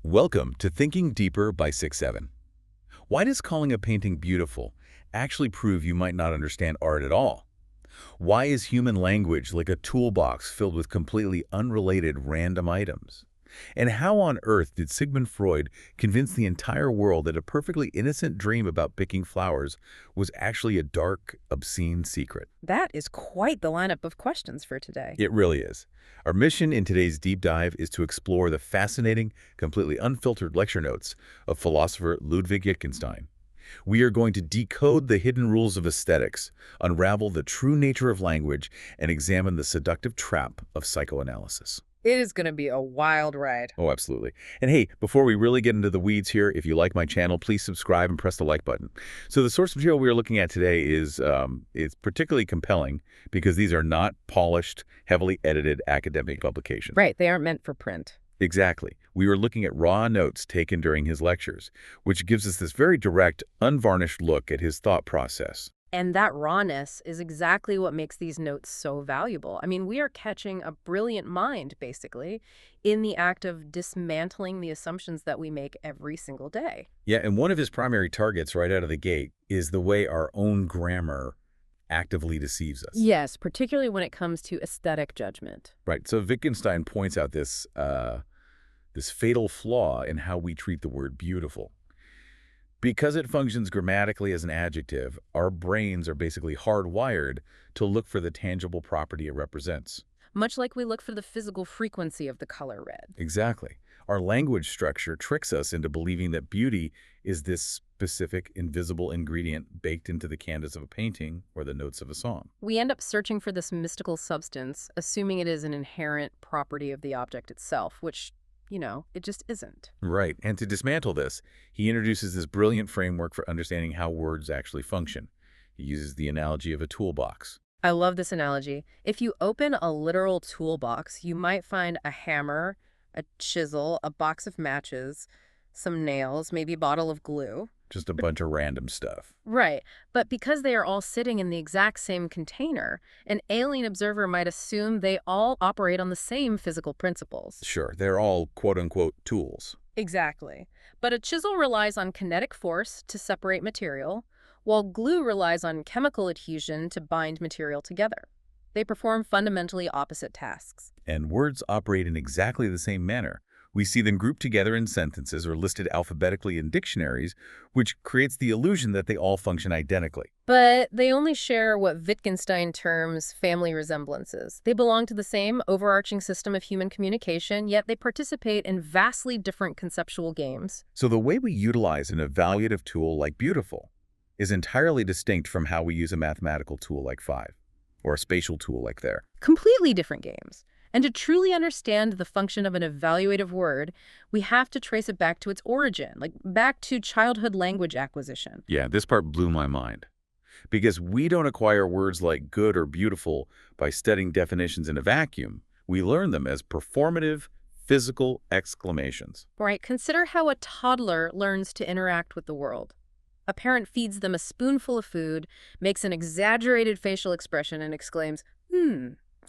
Welcome to Thinking Deeper by 6-7. Why does calling a painting beautiful actually prove you might not understand art at all? Why is human language like a toolbox filled with completely unrelated random items? And how on earth did Sigmund Freud convince the entire world that a perfectly innocent dream about picking flowers was actually a dark, obscene secret? That is quite the lineup of questions for today. It really is. Our mission in today's deep dive is to explore the fascinating, completely unfiltered lecture notes of philosopher Ludwig Wittgenstein. We are going to decode the hidden rules of aesthetics, unravel the true nature of language, and examine the seductive trap of psychoanalysis. It is going to be a wild ride. Oh, absolutely. And hey, before we really get into the weeds here, if you like my channel, please subscribe and press the like button. So the source material we are looking at today is particularly compelling because these are not polished, heavily edited academic publications. Right, they aren't meant for print. Exactly. We were looking at raw notes taken during his lectures, which gives us this very direct, unvarnished look at his thought process. And that rawness is exactly what makes these notes so valuable. I mean, we are catching a brilliant mind, basically, in the act of dismantling the assumptions that we make every single day. Yeah, and one of his primary targets right out of the gate is the way our own grammar actively deceives us. Yes, particularly when it comes to aesthetic judgment. Right. So Wittgenstein points out this fatal flaw in how we treat the word beautiful. Because it functions grammatically as an adjective, our brains are basically hardwired to look for the tangible property it represents. Much like we look for the physical frequency of the color red. Exactly. Our language structure tricks us into believing that beauty is this specific, invisible ingredient baked into the canvas of a painting or the notes of a song. We end up searching for this mystical substance, assuming it is an inherent property of the object itself, which, it just isn't. Right. And to dismantle this, he introduces this brilliant framework for understanding how words actually function. He uses the analogy of a toolbox. I love this analogy. If you open a literal toolbox, you might find a hammer, a chisel, a box of matches, some nails, maybe a bottle of glue. Just a bunch of random stuff. Right. But because they are all sitting in the exact same container, an alien observer might assume they all operate on the same physical principles. Sure, they're all quote-unquote tools. Exactly. But a chisel relies on kinetic force to separate material, while glue relies on chemical adhesion to bind material together. They perform fundamentally opposite tasks. And words operate in exactly the same manner. We see them grouped together in sentences or listed alphabetically in dictionaries, which creates the illusion that they all function identically. But they only share what Wittgenstein terms family resemblances. They belong to the same overarching system of human communication, yet they participate in vastly different conceptual games. So the way we utilize an evaluative tool like beautiful is entirely distinct from how we use a mathematical tool like 5, or a spatial tool like there. Completely different games. And to truly understand the function of an evaluative word, we have to trace it back to its origin, like back to childhood language acquisition. Yeah, this part blew my mind. Because we don't acquire words like good or beautiful by studying definitions in a vacuum. We learn them as performative, physical exclamations. Right, consider how a toddler learns to interact with the world. A parent feeds them a spoonful of food, makes an exaggerated facial expression, and exclaims,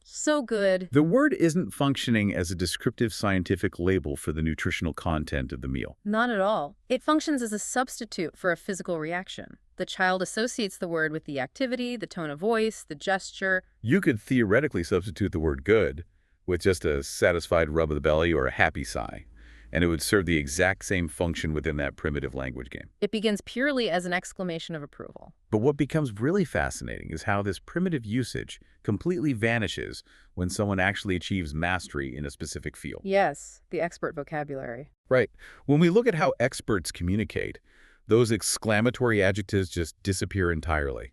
so good. The word isn't functioning as a descriptive scientific label for the nutritional content of the meal. Not at all. It functions as a substitute for a physical reaction. The child associates the word with the activity, the tone of voice, the gesture. You could theoretically substitute the word good with just a satisfied rub of the belly or a happy sigh, and it would serve the exact same function within that primitive language game. It begins purely as an exclamation of approval. But what becomes really fascinating is how this primitive usage completely vanishes when someone actually achieves mastery in a specific field. Yes, the expert vocabulary. Right. When we look at how experts communicate, those exclamatory adjectives just disappear entirely.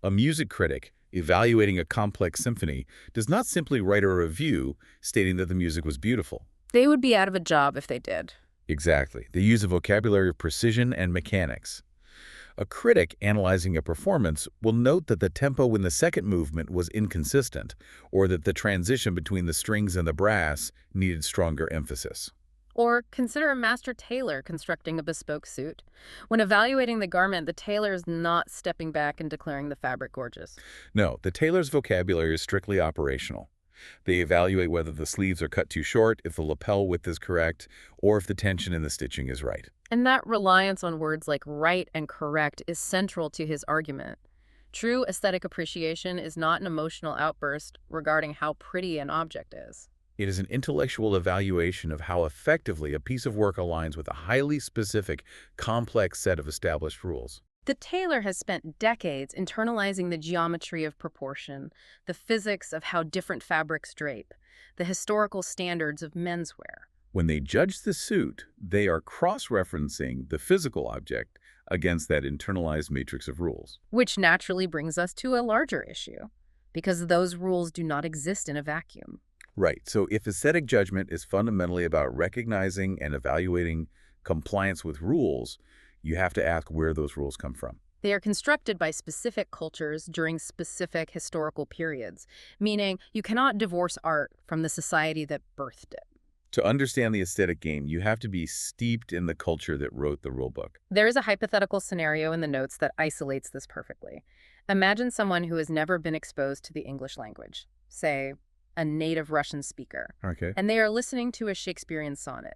A music critic evaluating a complex symphony does not simply write a review stating that the music was beautiful. They would be out of a job if they did. Exactly. They use a vocabulary of precision and mechanics. A critic analyzing a performance will note that the tempo in the second movement was inconsistent, or that the transition between the strings and the brass needed stronger emphasis. Or consider a master tailor constructing a bespoke suit. When evaluating the garment, the tailor is not stepping back and declaring the fabric gorgeous. No, the tailor's vocabulary is strictly operational. They evaluate whether the sleeves are cut too short, if the lapel width is correct, or if the tension in the stitching is right. And that reliance on words like right and correct is central to his argument. True aesthetic appreciation is not an emotional outburst regarding how pretty an object is. It is an intellectual evaluation of how effectively a piece of work aligns with a highly specific, complex set of established rules. The tailor has spent decades internalizing the geometry of proportion, the physics of how different fabrics drape, the historical standards of menswear. When they judge the suit, they are cross-referencing the physical object against that internalized matrix of rules. Which naturally brings us to a larger issue, because those rules do not exist in a vacuum. Right, so if aesthetic judgment is fundamentally about recognizing and evaluating compliance with rules, you have to ask where those rules come from. They are constructed by specific cultures during specific historical periods, meaning you cannot divorce art from the society that birthed it. To understand the aesthetic game, you have to be steeped in the culture that wrote the rulebook. There is a hypothetical scenario in the notes that isolates this perfectly. Imagine someone who has never been exposed to the English language, say, a native Russian speaker, Okay. and they are listening to a Shakespearean sonnet.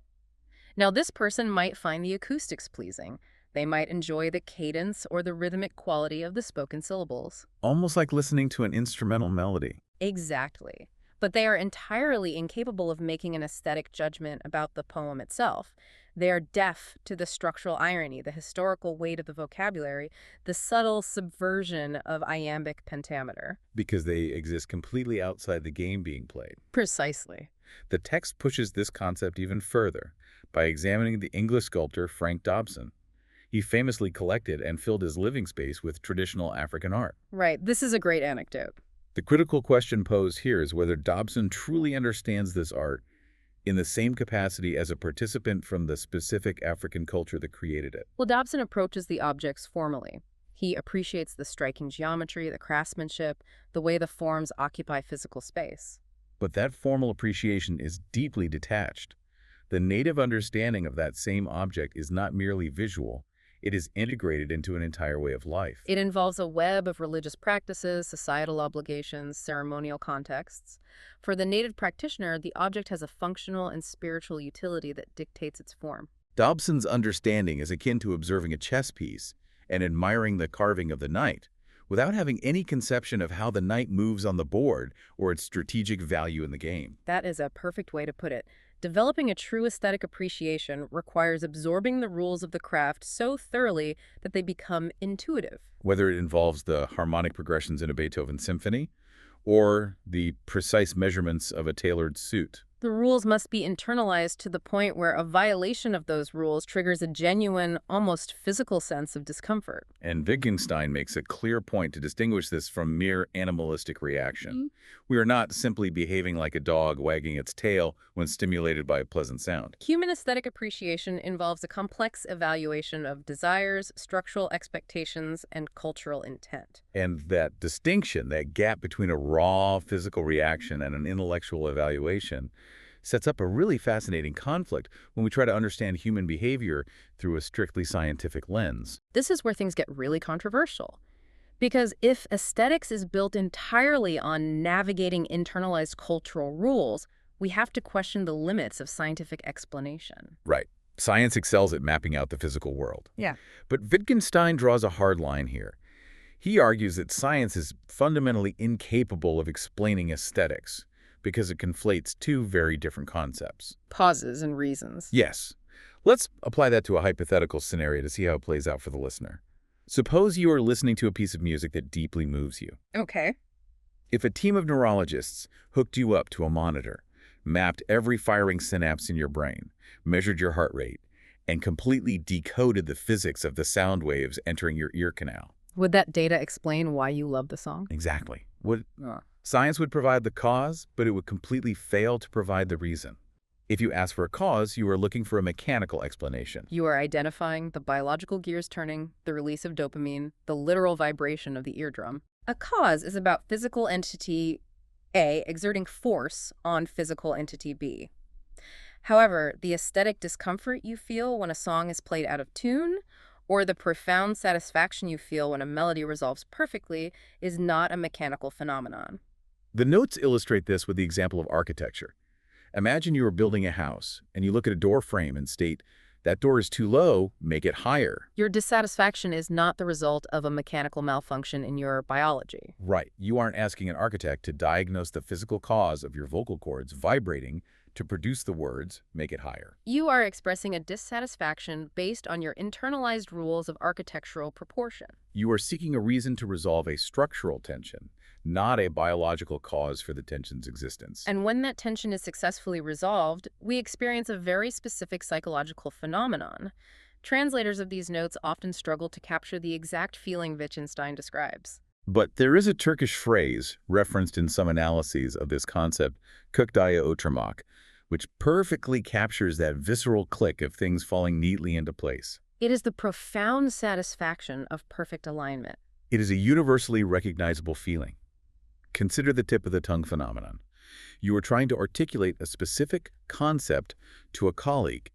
Now, this person might find the acoustics pleasing. They might enjoy the cadence or the rhythmic quality of the spoken syllables. Almost like listening to an instrumental melody. Exactly. But they are entirely incapable of making an aesthetic judgment about the poem itself. They are deaf to the structural irony, the historical weight of the vocabulary, the subtle subversion of iambic pentameter. Because they exist completely outside the game being played. Precisely. The text pushes this concept even further by examining the English sculptor Frank Dobson. He famously collected and filled his living space with traditional African art. Right. This is a great anecdote. The critical question posed here is whether Dobson truly understands this art in the same capacity as a participant from the specific African culture that created it. Well, Dobson approaches the objects formally. He appreciates the striking geometry, the craftsmanship, the way the forms occupy physical space. But that formal appreciation is deeply detached. The native understanding of that same object is not merely visual. It is integrated into an entire way of life. It involves a web of religious practices, societal obligations, ceremonial contexts. For the native practitioner, the object has a functional and spiritual utility that dictates its form. Dobson's understanding is akin to observing a chess piece and admiring the carving of the knight, without having any conception of how the knight moves on the board or its strategic value in the game. That is a perfect way to put it. Developing a true aesthetic appreciation requires absorbing the rules of the craft so thoroughly that they become intuitive. Whether it involves the harmonic progressions in a Beethoven symphony or the precise measurements of a tailored suit. The rules must be internalized to the point where a violation of those rules triggers a genuine, almost physical sense of discomfort. And Wittgenstein makes a clear point to distinguish this from mere animalistic reaction. We are not simply behaving like a dog wagging its tail when stimulated by a pleasant sound. Human aesthetic appreciation involves a complex evaluation of desires, structural expectations, and cultural intent. And that distinction, that gap between a raw physical reaction and an intellectual evaluation, sets up a really fascinating conflict when we try to understand human behavior through a strictly scientific lens. This is where things get really controversial. Because if aesthetics is built entirely on navigating internalized cultural rules, we have to question the limits of scientific explanation. Right. Science excels at mapping out the physical world. Yeah. But Wittgenstein draws a hard line here. He argues that science is fundamentally incapable of explaining aesthetics because it conflates two very different concepts. Pauses and reasons. Yes. Let's apply that to a hypothetical scenario to see how it plays out for the listener. Suppose you are listening to a piece of music that deeply moves you. Okay. If a team of neurologists hooked you up to a monitor, mapped every firing synapse in your brain, measured your heart rate, and completely decoded the physics of the sound waves entering your ear canal. Would that data explain why you love the song? Exactly. Science would provide the cause, but it would completely fail to provide the reason. If you ask for a cause, you are looking for a mechanical explanation. You are identifying the biological gears turning, the release of dopamine, the literal vibration of the eardrum. A cause is about physical entity A exerting force on physical entity B. However, the aesthetic discomfort you feel when a song is played out of tune, or the profound satisfaction you feel when a melody resolves perfectly, is not a mechanical phenomenon. The notes illustrate this with the example of architecture. Imagine you are building a house, and you look at a door frame and state, that door is too low, make it higher. Your dissatisfaction is not the result of a mechanical malfunction in your biology. Right. You aren't asking an architect to diagnose the physical cause of your vocal cords vibrating to produce the words, make it higher. You are expressing a dissatisfaction based on your internalized rules of architectural proportion. You are seeking a reason to resolve a structural tension, not a biological cause for the tension's existence. And when that tension is successfully resolved, we experience a very specific psychological phenomenon. Translators of these notes often struggle to capture the exact feeling Wittgenstein describes. But there is a Turkish phrase referenced in some analyses of this concept, "Köktaya oturmak," which perfectly captures that visceral click of things falling neatly into place. It is the profound satisfaction of perfect alignment. It is a universally recognizable feeling. Consider the tip of the tongue phenomenon. You are trying to articulate a specific concept to a colleague,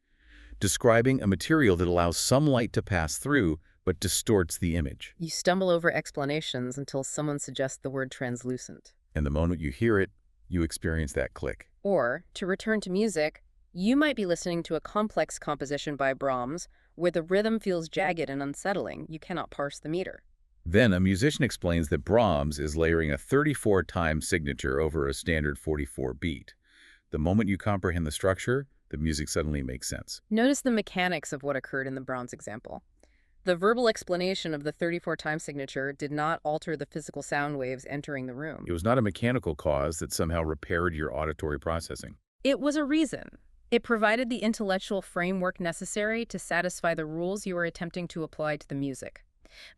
describing a material that allows some light to pass through but distorts the image. You stumble over explanations until someone suggests the word translucent. And the moment you hear it, you experience that click. Or, to return to music, you might be listening to a complex composition by Brahms where the rhythm feels jagged and unsettling. You cannot parse the meter. Then a musician explains that Brahms is layering a 34-time signature over a standard 44 beat. The moment you comprehend the structure, the music suddenly makes sense. Notice the mechanics of what occurred in the Brahms example. The verbal explanation of the 34-time signature did not alter the physical sound waves entering the room. It was not a mechanical cause that somehow repaired your auditory processing. It was a reason. It provided the intellectual framework necessary to satisfy the rules you were attempting to apply to the music.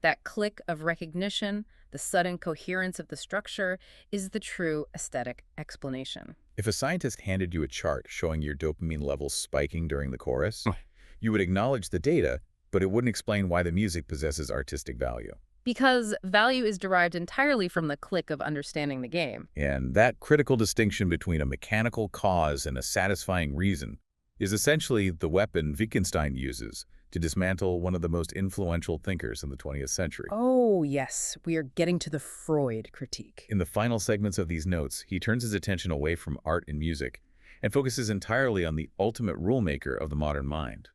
That click of recognition, the sudden coherence of the structure, is the true aesthetic explanation. If a scientist handed you a chart showing your dopamine levels spiking during the chorus, you would acknowledge the data, but it wouldn't explain why the music possesses artistic value. Because value is derived entirely from the click of understanding the game. And that critical distinction between a mechanical cause and a satisfying reason is essentially the weapon Wittgenstein uses to dismantle one of the most influential thinkers in the 20th century. Oh, yes. We are getting to the Freud critique. In the final segments of these notes, he turns his attention away from art and music and focuses entirely on the ultimate rule-maker of the modern mind,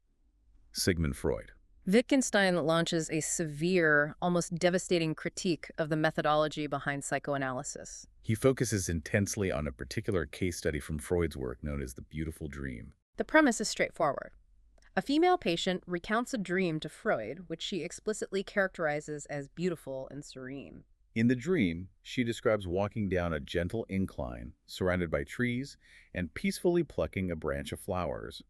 Sigmund Freud. Wittgenstein launches a severe, almost devastating critique of the methodology behind psychoanalysis. He focuses intensely on a particular case study from Freud's work known as the beautiful dream. The premise is straightforward. A female patient recounts a dream to Freud, which she explicitly characterizes as beautiful and serene. In the dream, she describes walking down a gentle incline, surrounded by trees, and peacefully plucking a branch of flowers.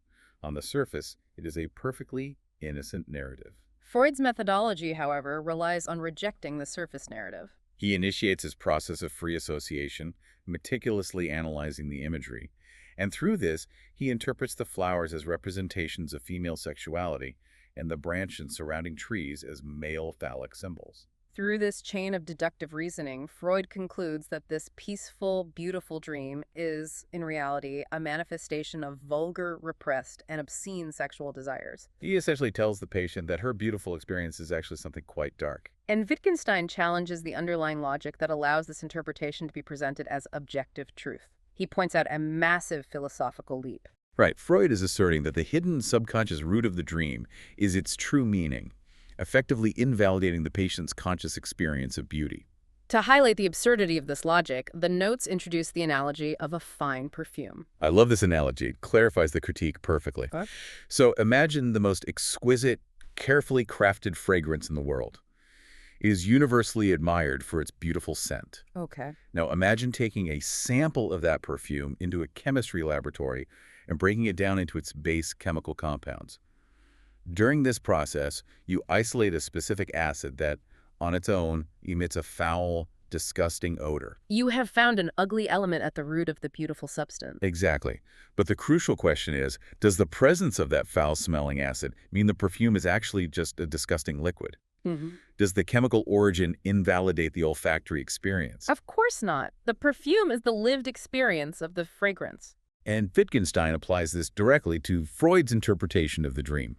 On the surface, it is a perfectly innocent narrative. Freud's methodology, however, relies on rejecting the surface narrative. He initiates his process of free association, meticulously analyzing the imagery. And through this, he interprets the flowers as representations of female sexuality and the branch and surrounding trees as male phallic symbols. Through this chain of deductive reasoning, Freud concludes that this peaceful, beautiful dream is, in reality, a manifestation of vulgar, repressed, and obscene sexual desires. He essentially tells the patient that her beautiful experience is actually something quite dark. And Wittgenstein challenges the underlying logic that allows this interpretation to be presented as objective truth. He points out a massive philosophical leap. Right. Freud is asserting that the hidden subconscious root of the dream is its true meaning, effectively invalidating the patient's conscious experience of beauty. To highlight the absurdity of this logic, the notes introduce the analogy of a fine perfume. I love this analogy. It clarifies the critique perfectly. Okay. So imagine the most exquisite, carefully crafted fragrance in the world. It is universally admired for its beautiful scent. Okay. Now imagine taking a sample of that perfume into a chemistry laboratory and breaking it down into its base chemical compounds. During this process, you isolate a specific acid that, on its own, emits a foul, disgusting odor. You have found an ugly element at the root of the beautiful substance. Exactly. But the crucial question is, does the presence of that foul-smelling acid mean the perfume is actually just a disgusting liquid? Does the chemical origin invalidate the olfactory experience? Of course not. The perfume is the lived experience of the fragrance. And Wittgenstein applies this directly to Freud's interpretation of the dream.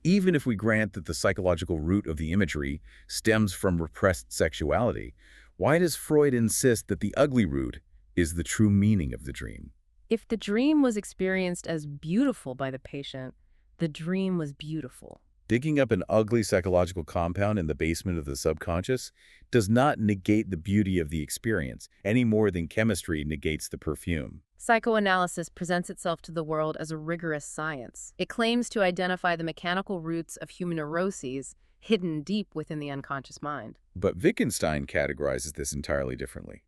Even if we grant that the psychological root of the imagery stems from repressed sexuality, Why does Freud insist that the ugly root is the true meaning of the dream? If the dream was experienced as beautiful by the patient, the dream was beautiful. Digging up an ugly psychological compound in the basement of the subconscious does not negate the beauty of the experience, any more than chemistry negates the perfume. Psychoanalysis presents itself to the world as a rigorous science. It claims to identify the mechanical roots of human neuroses hidden deep within the unconscious mind. But Wittgenstein categorizes this entirely differently.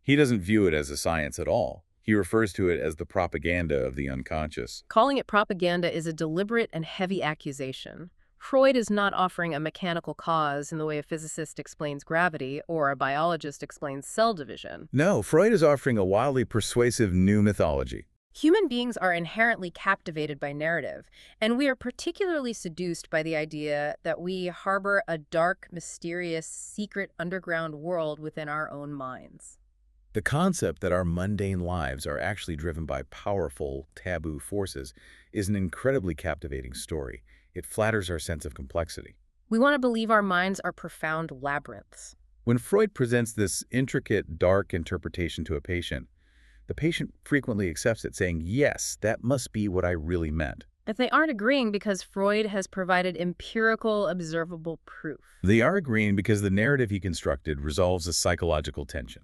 He doesn't view it as a science at all. He refers to it as the propaganda of the unconscious. Calling it propaganda is a deliberate and heavy accusation. Freud is not offering a mechanical cause in the way a physicist explains gravity or a biologist explains cell division. No, Freud is offering a wildly persuasive new mythology. Human beings are inherently captivated by narrative, and we are particularly seduced by the idea that we harbor a dark, mysterious, secret underground world within our own minds. The concept that our mundane lives are actually driven by powerful, taboo forces is an incredibly captivating story. It flatters our sense of complexity. We want to believe our minds are profound labyrinths. When Freud presents this intricate, dark interpretation to a patient, the patient frequently accepts it, saying, yes, that must be what I really meant. But they aren't agreeing because Freud has provided empirical, observable proof. They are agreeing because the narrative he constructed resolves a psychological tension.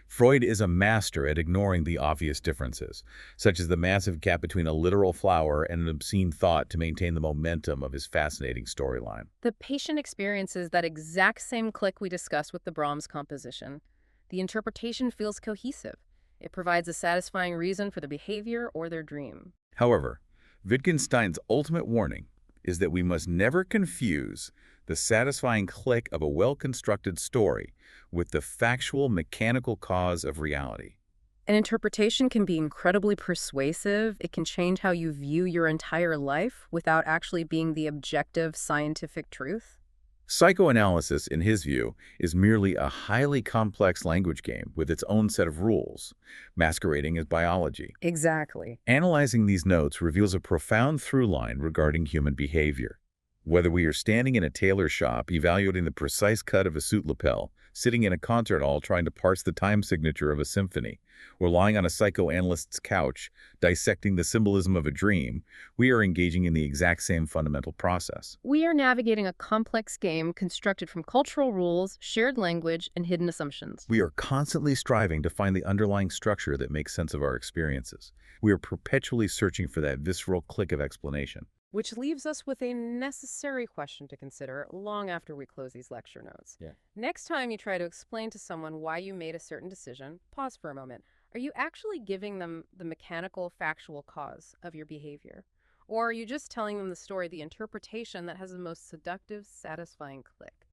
Freud is a master at ignoring the obvious differences, such as the massive gap between a literal flower and an obscene thought, to maintain the momentum of his fascinating storyline. The patient experiences that exact same click we discussed with the Brahms composition. The interpretation feels cohesive. It provides a satisfying reason for their behavior or their dream. However, Wittgenstein's ultimate warning is that we must never confuse the satisfying click of a well-constructed story with the factual, mechanical cause of reality. An interpretation can be incredibly persuasive. It can change how you view your entire life without actually being the objective scientific truth. Psychoanalysis, in his view, is merely a highly complex language game with its own set of rules, masquerading as biology. Exactly. Analyzing these notes reveals a profound through line regarding human behavior. Whether we are standing in a tailor shop evaluating the precise cut of a suit lapel, sitting in a concert hall trying to parse the time signature of a symphony, or lying on a psychoanalyst's couch dissecting the symbolism of a dream, we are engaging in the exact same fundamental process. We are navigating a complex game constructed from cultural rules, shared language, and hidden assumptions. We are constantly striving to find the underlying structure that makes sense of our experiences. We are perpetually searching for that visceral click of explanation. Which leaves us with a necessary question to consider long after we close these lecture notes. Next time you try to explain to someone why you made a certain decision, pause for a moment. Are you actually giving them the mechanical, factual cause of your behavior? Or are you just telling them the story, the interpretation that has the most seductive, satisfying click?